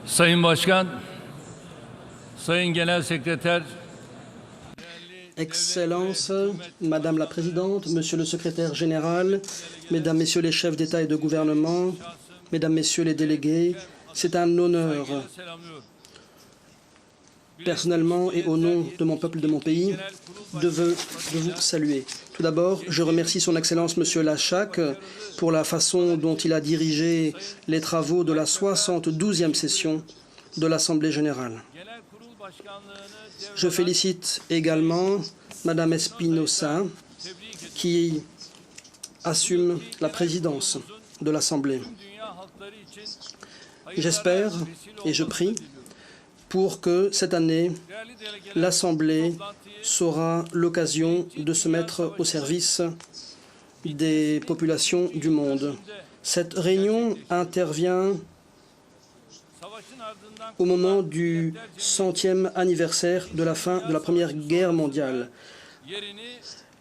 Sayın Başkan, Sayın Genel Sekreter, Excellences, Madame la Présidente, Monsieur le Secrétaire Général, Mesdames, Messieurs les chefs d'État et de gouvernement, Mesdames, Messieurs les délégués, c'est un honneur, personnellement et au nom de mon peuple, de mon pays, de vous saluer. Tout d'abord, je remercie Son Excellence Monsieur Lachak pour la façon dont il a dirigé les travaux de la 72e session de l'Assemblée générale. Je félicite également Madame Espinosa qui assume la présidence de l'Assemblée. J'espère et je prie pour que cette année, l'Assemblée sera l'occasion de se mettre au service des populations du monde. Cette réunion intervient au moment du 100e anniversaire de la fin de la Première Guerre mondiale.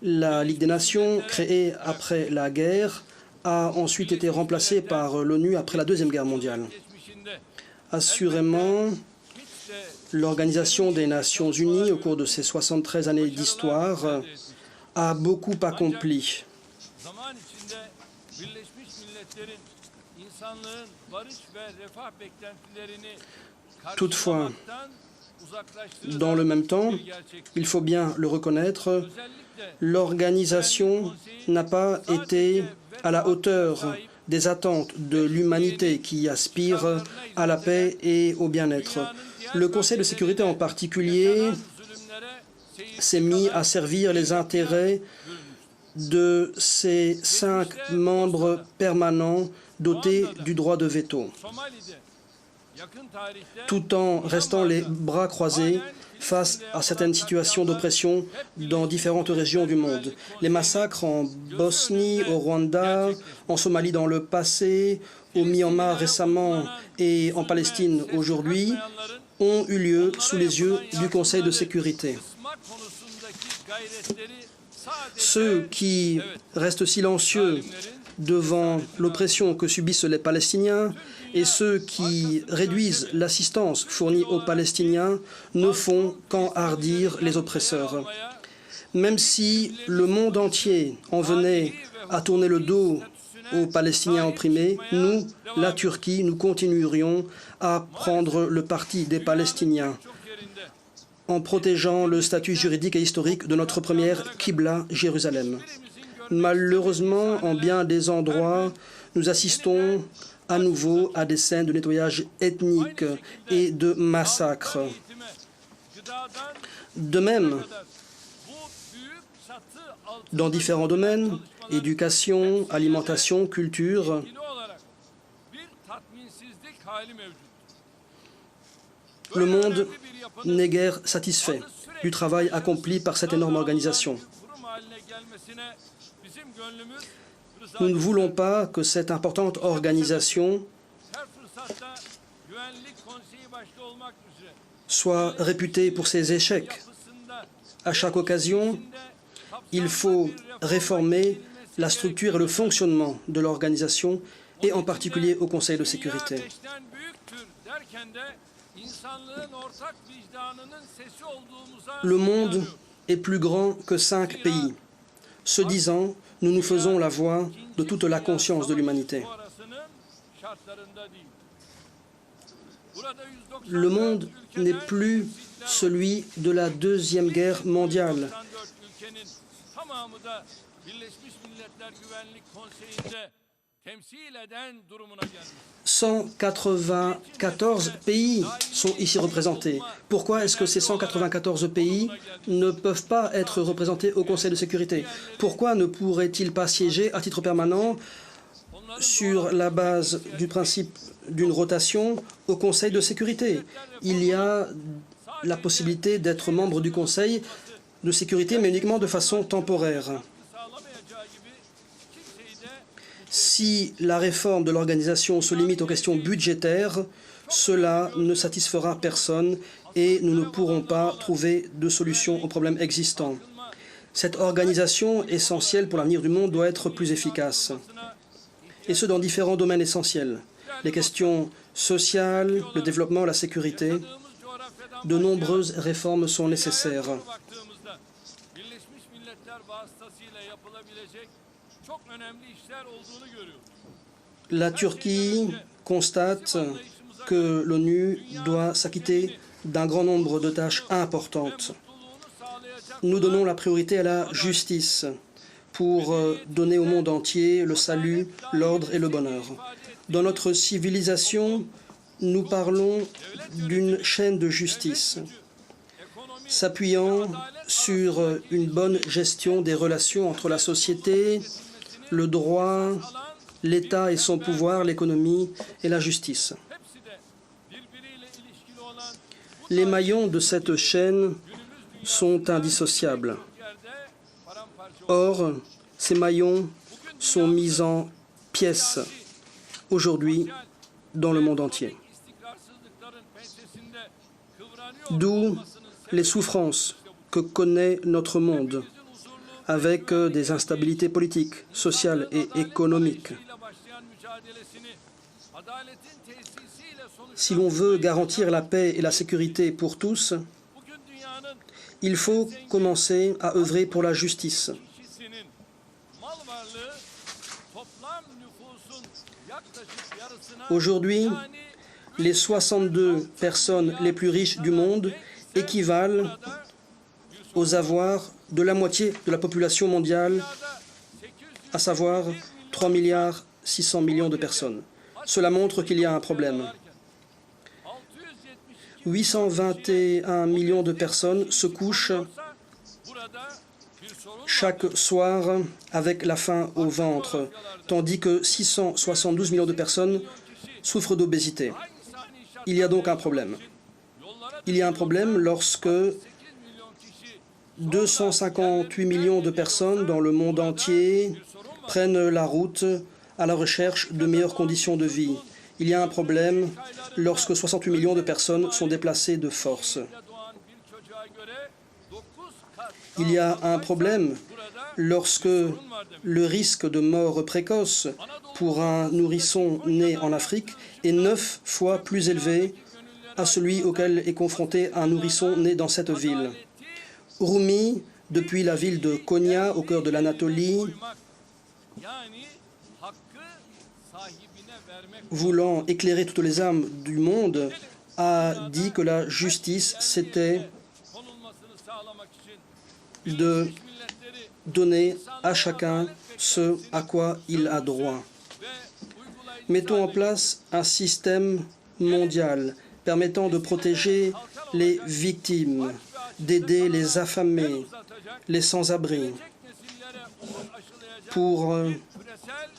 La Ligue des Nations, créée après la guerre, a ensuite été remplacée par l'ONU après la Deuxième Guerre mondiale. Assurément, l'Organisation des Nations Unies, au cours de ses 73 années d'histoire, a beaucoup accompli. Toutefois, dans le même temps, il faut bien le reconnaître, l'organisation n'a pas été à la hauteur des attentes de l'humanité qui aspire à la paix et au bien-être. Le Conseil de sécurité en particulier s'est mis à servir les intérêts de ses 5 membres permanents dotés du droit de veto, tout en restant les bras croisés face à certaines situations d'oppression dans différentes régions du monde. Les massacres en Bosnie, au Rwanda, en Somalie dans le passé, au Myanmar récemment et en Palestine aujourd'hui ont eu lieu sous les yeux du Conseil de sécurité. Ceux qui restent silencieux devant l'oppression que subissent les Palestiniens et ceux qui réduisent l'assistance fournie aux Palestiniens ne font qu'enhardir les oppresseurs. Même si le monde entier en venait à tourner le dos aux Palestiniens opprimés, nous, la Turquie, nous continuerions à prendre le parti des Palestiniens en protégeant le statut juridique et historique de notre première Qibla, Jérusalem. Malheureusement, en bien des endroits, nous assistons à nouveau à des scènes de nettoyage ethnique et de massacres. De même, dans différents domaines, éducation, alimentation, culture, le monde n'est guère satisfait du travail accompli par cette énorme organisation. Nous ne voulons pas que cette importante organisation soit réputée pour ses échecs. À chaque occasion, il faut réformer la structure et le fonctionnement de l'organisation et en particulier au Conseil de sécurité. Le monde est plus grand que 5 pays. Ce disant, nous nous faisons la voix de toute la conscience de l'humanité. Le monde n'est plus celui de la Deuxième Guerre mondiale. 194 pays sont ici représentés. Pourquoi est-ce que ces 194 pays ne peuvent pas être représentés au Conseil de sécurité? Pourquoi ne pourraient-ils pas siéger à titre permanent sur la base du principe d'une rotation au Conseil de sécurité? Il y a la possibilité d'être membre du Conseil de sécurité, mais uniquement de façon temporaire. Si la réforme de l'organisation se limite aux questions budgétaires, cela ne satisfera personne et nous ne pourrons pas trouver de solution aux problèmes existants. Cette organisation essentielle pour l'avenir du monde doit être plus efficace, et ce dans différents domaines essentiels. les questions sociales, le développement, la sécurité. De nombreuses réformes sont nécessaires. La Turquie constate que l'ONU doit s'acquitter d'un grand nombre de tâches importantes. Nous donnons la priorité à la justice pour donner au monde entier le salut, l'ordre et le bonheur. Dans notre civilisation, nous parlons d'une chaîne de justice s'appuyant sur une bonne gestion des relations entre la société, le droit, l'État et son pouvoir, l'économie et la justice. Les maillons de cette chaîne sont indissociables. Or, ces maillons sont mis en pièces aujourd'hui dans le monde entier. D'où les souffrances que connaît notre monde, avec des instabilités politiques, sociales et économiques. Si l'on veut garantir la paix et la sécurité pour tous, il faut commencer à œuvrer pour la justice. Aujourd'hui, les 62 personnes les plus riches du monde équivalent aux avoirs de la moitié de la population mondiale, à savoir 3,6 milliards de personnes. Cela montre qu'il y a un problème. 821 millions de personnes se couchent chaque soir avec la faim au ventre, tandis que 672 millions de personnes souffrent d'obésité. Il y a donc un problème. Il y a un problème lorsque 258 millions de personnes dans le monde entier prennent la route à la recherche de meilleures conditions de vie. Il y a un problème lorsque 68 millions de personnes sont déplacées de force. Il y a un problème lorsque le risque de mort précoce pour un nourrisson né en Afrique est 9 fois plus élevé à celui auquel est confronté un nourrisson né dans cette ville. Rumi, depuis la ville de Konya, au cœur de l'Anatolie, voulant éclairer toutes les âmes du monde, a dit que la justice, c'était de donner à chacun ce à quoi il a droit. Mettons en place un système mondial permettant de protéger les victimes, d'aider les affamés, les sans-abri, pour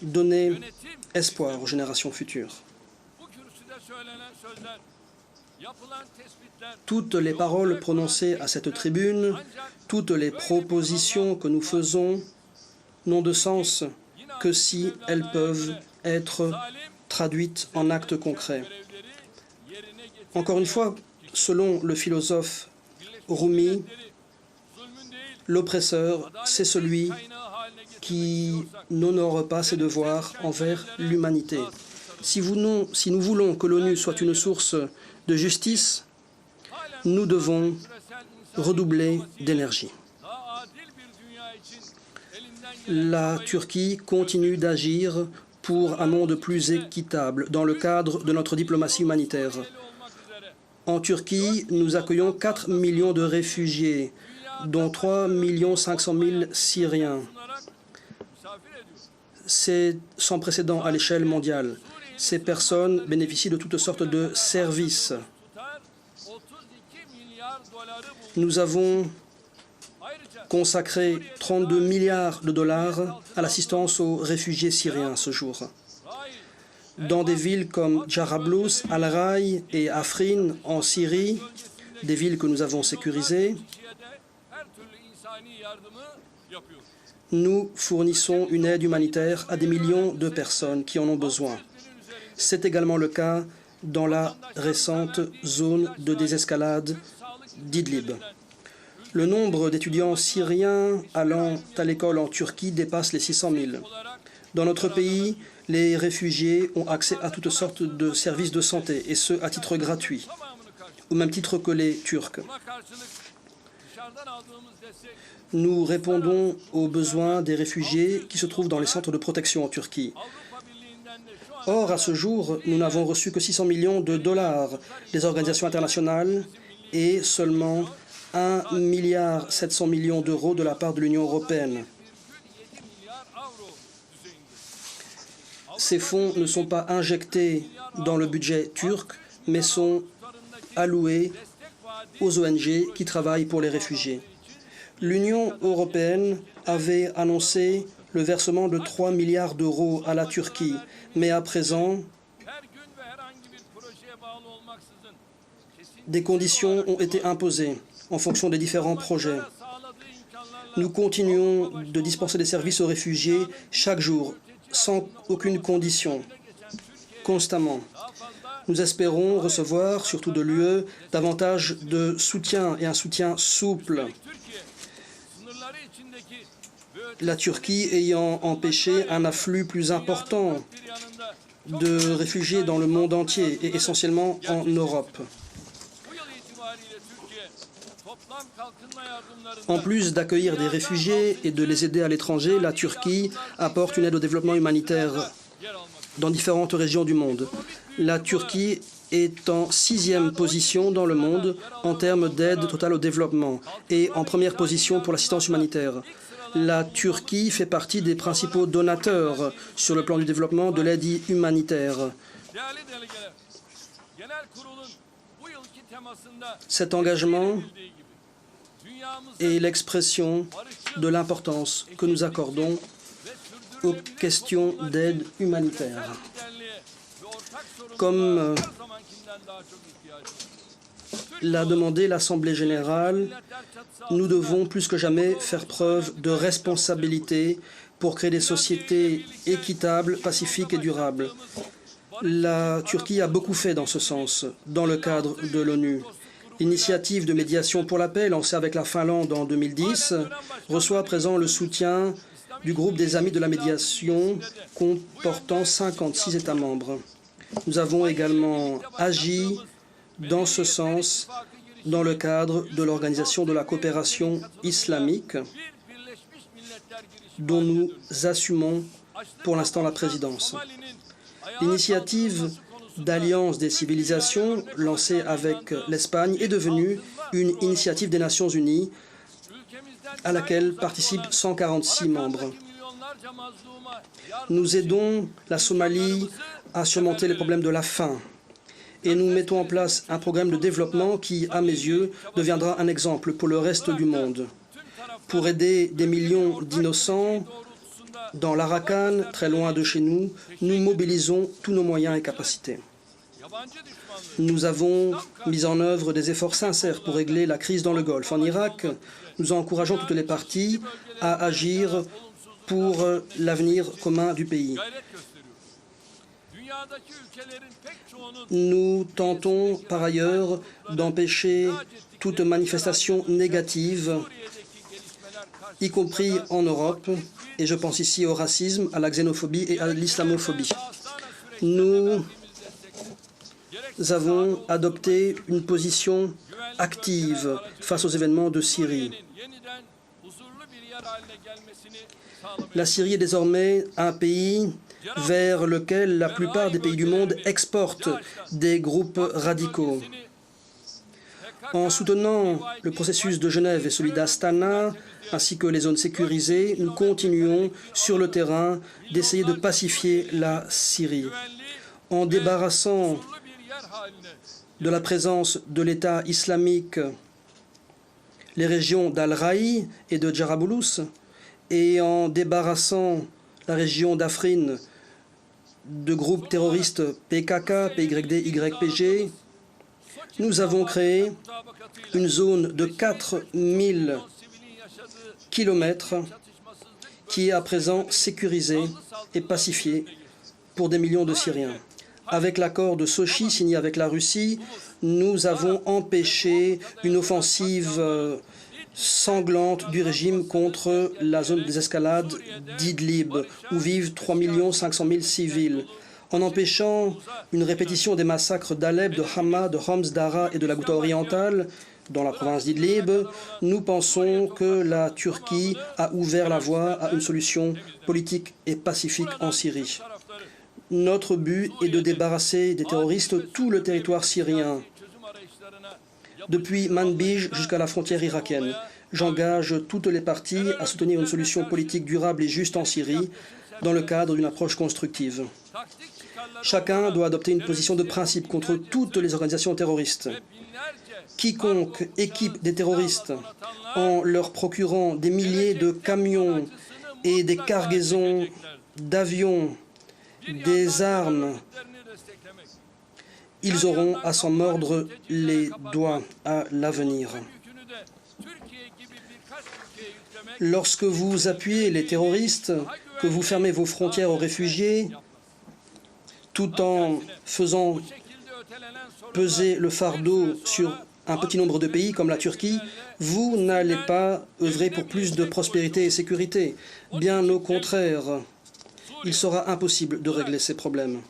donner espoir aux générations futures. Toutes les paroles prononcées à cette tribune, toutes les propositions que nous faisons n'ont de sens que si elles peuvent être traduites en actes concrets. Encore une fois, selon le philosophe Rumi, l'oppresseur, c'est celui qui n'honore pas ses devoirs envers l'humanité. Si nous voulons que l'ONU soit une source de justice, nous devons redoubler d'énergie. La Turquie continue d'agir pour un monde plus équitable dans le cadre de notre diplomatie humanitaire. En Turquie, nous accueillons 4 millions de réfugiés, dont 3 500 000 Syriens. C'est sans précédent à l'échelle mondiale. Ces personnes bénéficient de toutes sortes de services. Nous avons consacré 32 milliards de dollars à l'assistance aux réfugiés syriens ce jour. Dans des villes comme Jarablus, Al-Ray et Afrin en Syrie, des villes que nous avons sécurisées, nous fournissons une aide humanitaire à des millions de personnes qui en ont besoin. C'est également le cas dans la récente zone de désescalade d'Idlib. Le nombre d'étudiants syriens allant à l'école en Turquie dépasse les 600 000. Dans notre pays, les réfugiés ont accès à toutes sortes de services de santé, et ce, à titre gratuit, au même titre que les Turcs. Nous répondons aux besoins des réfugiés qui se trouvent dans les centres de protection en Turquie. Or, à ce jour, nous n'avons reçu que 600 millions de dollars des organisations internationales et seulement 1,7 milliard d'euros de la part de l'Union européenne. Ces fonds ne sont pas injectés dans le budget turc, mais sont alloués aux ONG qui travaillent pour les réfugiés. L'Union européenne avait annoncé le versement de 3 milliards d'euros à la Turquie, mais à présent, des conditions ont été imposées en fonction des différents projets. Nous continuons de dispenser des services aux réfugiés chaque jour, sans aucune condition, constamment. Nous espérons recevoir, surtout de l'UE, davantage de soutien et un soutien souple. La Turquie ayant empêché un afflux plus important de réfugiés dans le monde entier et essentiellement en Europe. En plus d'accueillir des réfugiés et de les aider à l'étranger, la Turquie apporte une aide au développement humanitaire dans différentes régions du monde. La Turquie est en 6e position dans le monde en termes d'aide totale au développement et en première position pour l'assistance humanitaire. La Turquie fait partie des principaux donateurs sur le plan du développement de l'aide humanitaire. Cet engagement est l'expression de l'importance que nous accordons aux questions d'aide humanitaire. Comme l'a demandé l'Assemblée générale, nous devons plus que jamais faire preuve de responsabilité pour créer des sociétés équitables, pacifiques et durables. La Turquie a beaucoup fait dans ce sens, dans le cadre de l'ONU. L'initiative de médiation pour la paix, lancée avec la Finlande en 2010, reçoit à présent le soutien du groupe des Amis de la médiation, comportant 56 États membres. Nous avons également agi dans ce sens dans le cadre de l'Organisation de la coopération islamique, dont nous assumons pour l'instant la présidence. L'initiative d'Alliance des civilisations, lancée avec l'Espagne, est devenue une initiative des Nations unies à laquelle participent 146 membres. Nous aidons la Somalie à surmonter les problèmes de la faim et nous mettons en place un programme de développement qui, à mes yeux, deviendra un exemple pour le reste du monde. Pour aider des millions d'innocents dans l'Arakan, très loin de chez nous, nous mobilisons tous nos moyens et capacités. Nous avons mis en œuvre des efforts sincères pour régler la crise dans le Golfe. En Irak, nous encourageons toutes les parties à agir pour l'avenir commun du pays. Nous tentons par ailleurs d'empêcher toute manifestation négative, y compris en Europe, et je pense ici au racisme, à la xénophobie et à l'islamophobie. Nous avons adopté une position active face aux événements de Syrie. La Syrie est désormais un pays vers lequel la plupart des pays du monde exportent des groupes radicaux. En soutenant le processus de Genève et celui d'Astana, ainsi que les zones sécurisées, nous continuons sur le terrain d'essayer de pacifier la Syrie. En débarrassant de la présence de l'État islamique les régions d'Al-Raï et de Jarablus, et en débarrassant la région d'Afrin de groupes terroristes PKK, PYD, YPG, nous avons créé une zone de 4000 kilomètres qui est à présent sécurisée et pacifiée pour des millions de Syriens. Avec l'accord de Sochi signé avec la Russie, nous avons empêché une offensive sanglante du régime contre la zone de désescalade d'Idlib, où vivent 3 500 000 civils. En empêchant une répétition des massacres d'Alep, de Hama, de Homs, d'Ara et de la Ghouta orientale, dans la province d'Idlib, nous pensons que la Turquie a ouvert la voie à une solution politique et pacifique en Syrie. Notre but est de débarrasser des terroristes tout le territoire syrien, depuis Manbij jusqu'à la frontière irakienne. J'engage toutes les parties à soutenir une solution politique durable et juste en Syrie dans le cadre d'une approche constructive. Chacun doit adopter une position de principe contre toutes les organisations terroristes. Quiconque équipe des terroristes en leur procurant des milliers de camions et des cargaisons d'avions, des armes, ils auront à s'en mordre les doigts à l'avenir. Lorsque vous appuyez les terroristes, que vous fermez vos frontières aux réfugiés, tout en faisant peser le fardeau sur un petit nombre de pays comme la Turquie, vous n'allez pas œuvrer pour plus de prospérité et sécurité. Bien au contraire, il sera impossible de régler ces problèmes.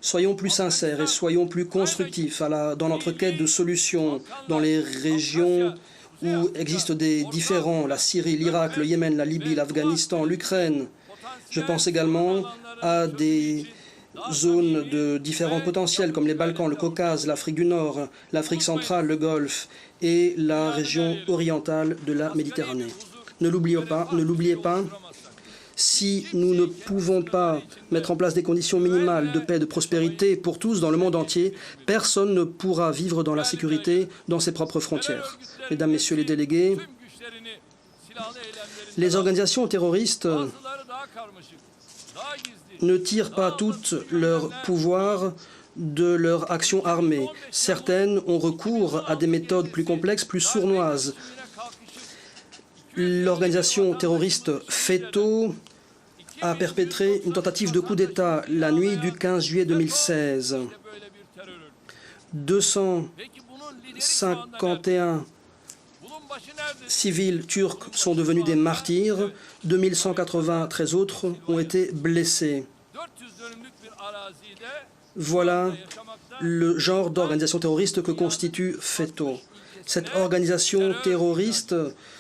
Soyons plus sincères et soyons plus constructifs dans notre quête de solutions dans les régions où existent des différends, la Syrie, l'Irak, le Yémen, la Libye, l'Afghanistan, l'Ukraine. Je pense également à des zones de différents potentiels comme les Balkans, le Caucase, l'Afrique du Nord, l'Afrique centrale, le Golfe et la région orientale de la Méditerranée. Ne l'oubliez pas, si nous ne pouvons pas mettre en place des conditions minimales de paix et de prospérité pour tous dans le monde entier, personne ne pourra vivre dans la sécurité dans ses propres frontières. Mesdames, Messieurs les délégués, les organisations terroristes ne tirent pas toutes leur pouvoir de leur action armée. Certaines ont recours à des méthodes plus complexes, plus sournoises. L'organisation terroriste FETO a perpétré une tentative de coup d'État la nuit du 15 juillet 2016. 251 civils turcs sont devenus des martyrs, 2193 autres ont été blessés. Voilà le genre d'organisation terroriste que constitue FETO. Cette organisation terroriste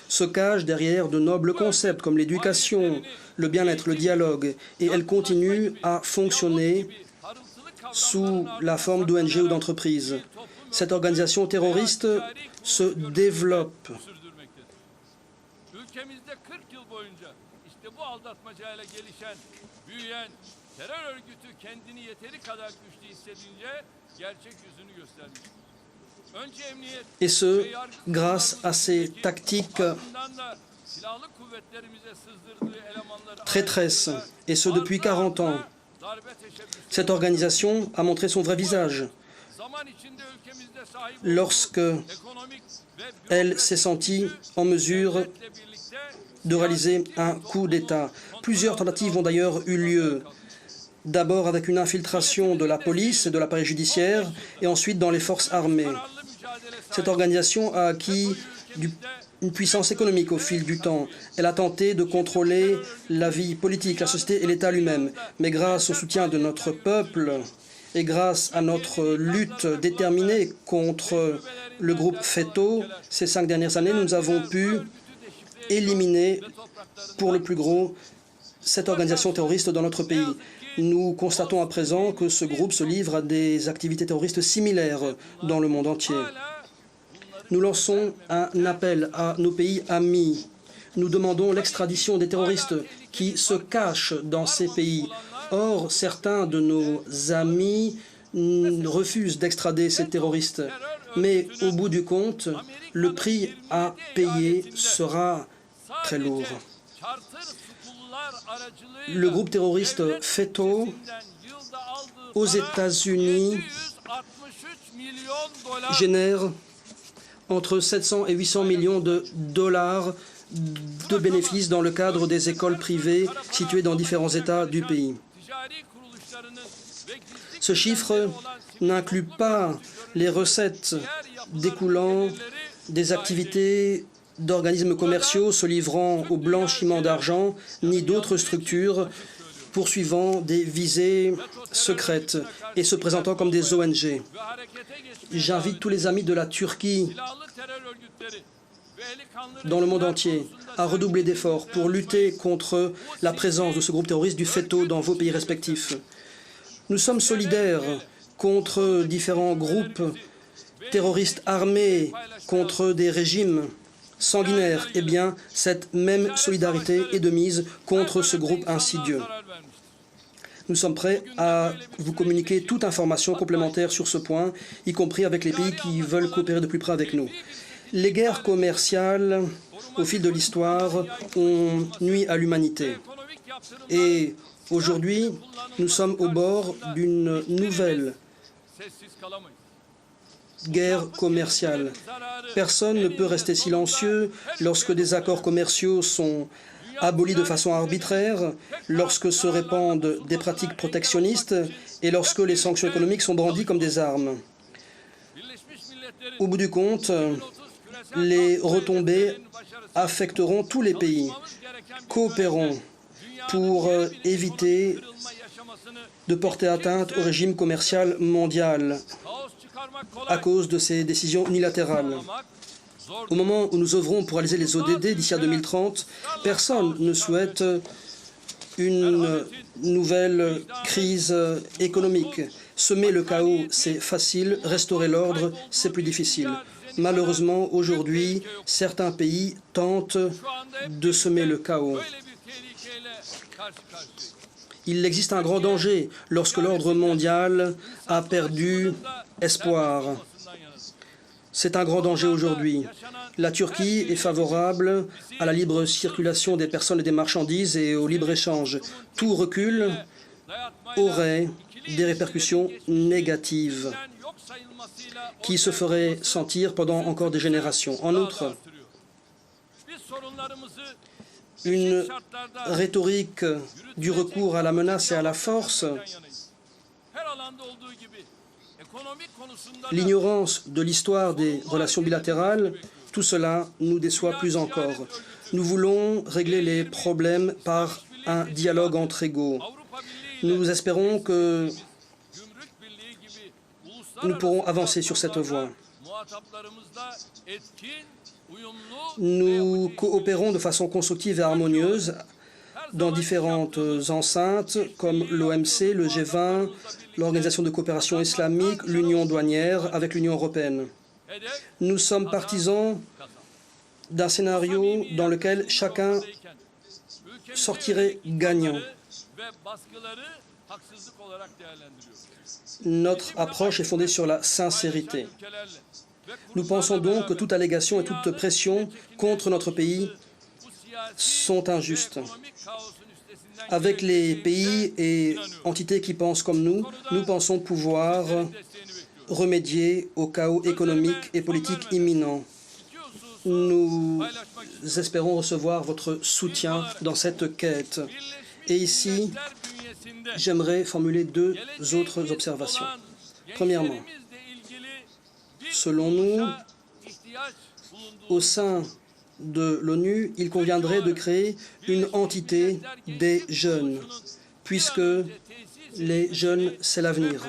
se cache derrière de nobles concepts comme l'éducation, le bien-être, le dialogue, et elle continue à fonctionner sous la forme d'ONG ou d'entreprise. Cette organisation terroriste se développe. Et ce, grâce à ces tactiques traîtresses, et ce depuis 40 ans. Cette organisation a montré son vrai visage lorsque elle s'est sentie en mesure de réaliser un coup d'État. Plusieurs tentatives ont d'ailleurs eu lieu. D'abord avec une infiltration de la police et de l'appareil judiciaire, et ensuite dans les forces armées. Cette organisation a acquis une puissance économique au fil du temps. Elle a tenté de contrôler la vie politique, la société et l'État lui-même. Mais grâce au soutien de notre peuple et grâce à notre lutte déterminée contre le groupe FETO, ces 5 dernières années, nous avons pu éliminer, pour le plus gros, cette organisation terroriste dans notre pays. Nous constatons à présent que ce groupe se livre à des activités terroristes similaires dans le monde entier. Nous lançons un appel à nos pays amis. Nous demandons l'extradition des terroristes qui se cachent dans ces pays. Or, certains de nos amis refusent d'extrader ces terroristes. Mais au bout du compte, le prix à payer sera très lourd. Le groupe terroriste FETO aux États-Unis génère entre 700 et 800 millions de dollars de bénéfices dans le cadre des écoles privées situées dans différents États du pays. Ce chiffre n'inclut pas les recettes découlant des activités d'organismes commerciaux se livrant au blanchiment d'argent, ni d'autres structures poursuivant des visées secrètes et se présentant comme des ONG. J'invite tous les amis de la Turquie dans le monde entier à redoubler d'efforts pour lutter contre la présence de ce groupe terroriste du FETÖ dans vos pays respectifs. Nous sommes solidaires contre différents groupes terroristes armés contre des régimes sanguinaires. Eh bien, cette même solidarité est de mise contre ce groupe insidieux. Nous sommes prêts à vous communiquer toute information complémentaire sur ce point, y compris avec les pays qui veulent coopérer de plus près avec nous. Les guerres commerciales, au fil de l'histoire, ont nui à l'humanité. Et aujourd'hui, nous sommes au bord d'une nouvelle guerre commerciale. Personne ne peut rester silencieux lorsque des accords commerciaux sont abolis de façon arbitraire, lorsque se répandent des pratiques protectionnistes et lorsque les sanctions économiques sont brandies comme des armes. Au bout du compte, les retombées affecteront tous les pays. Coopérons pour éviter de porter atteinte au régime commercial mondial à cause de ces décisions unilatérales. Au moment où nous œuvrons pour réaliser les ODD d'ici à 2030, personne ne souhaite une nouvelle crise économique. Semer le chaos, c'est facile, restaurer l'ordre, c'est plus difficile. Malheureusement, aujourd'hui, certains pays tentent de semer le chaos. Il existe un grand danger lorsque l'ordre mondial a perdu espoir. C'est un grand danger aujourd'hui. La Turquie est favorable à la libre circulation des personnes et des marchandises et au libre-échange. Tout recul aurait des répercussions négatives qui se feraient sentir pendant encore des générations. En outre, une rhétorique du recours à la menace et à la force, l'ignorance de l'histoire des relations bilatérales, tout cela nous déçoit plus encore. Nous voulons régler les problèmes par un dialogue entre égaux. Nous espérons que nous pourrons avancer sur cette voie. Nous coopérons de façon constructive et harmonieuse dans différentes enceintes comme l'OMC, le G20, l'Organisation de coopération islamique, l'Union douanière avec l'Union européenne. Nous sommes partisans d'un scénario dans lequel chacun sortirait gagnant. Notre approche est fondée sur la sincérité. Nous pensons donc que toute allégation et toute pression contre notre pays sont injustes. Avec les pays et entités qui pensent comme nous pensons pouvoir remédier au chaos économique et politique imminent. Nous espérons recevoir votre soutien dans cette quête. Et ici, j'aimerais formuler deux autres observations. Premièrement, selon nous, au sein de l'ONU, il conviendrait de créer une entité des jeunes, puisque les jeunes, c'est l'avenir.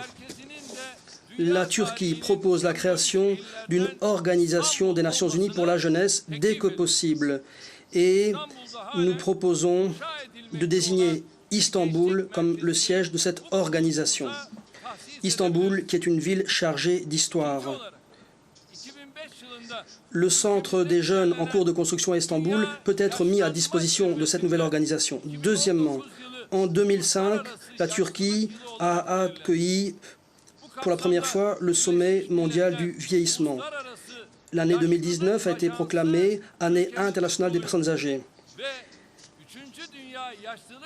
La Turquie propose la création d'une organisation des Nations Unies pour la jeunesse dès que possible. Et nous proposons de désigner Istanbul comme le siège de cette organisation. Istanbul, qui est une ville chargée d'histoire. Le centre des jeunes en cours de construction à Istanbul peut être mis à disposition de cette nouvelle organisation. Deuxièmement, en 2005, la Turquie a accueilli pour la première fois le sommet mondial du vieillissement. L'année 2019 a été proclamée année internationale des personnes âgées.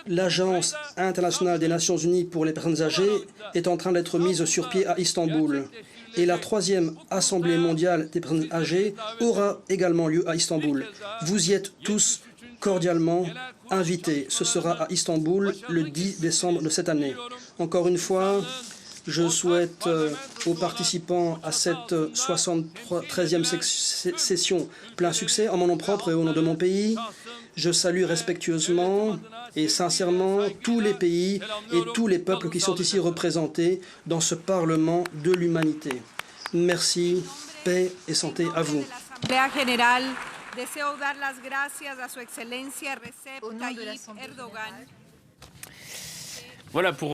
L'Agence internationale des Nations Unies pour les personnes âgées est en train d'être mise sur pied à Istanbul. Et la troisième Assemblée mondiale des personnes âgées aura également lieu à Istanbul. Vous y êtes tous cordialement invités. Ce sera à Istanbul le 10 décembre de cette année. Encore une fois, Je souhaite aux participants à cette 73e session plein succès en mon nom propre et au nom de mon pays. Je salue respectueusement et sincèrement tous les pays et tous les peuples qui sont ici représentés dans ce Parlement de l'humanité. Merci, paix et santé à vous. Deseo dar las gracias a su excelencia Recep Tayyip Erdogan. Voilà pour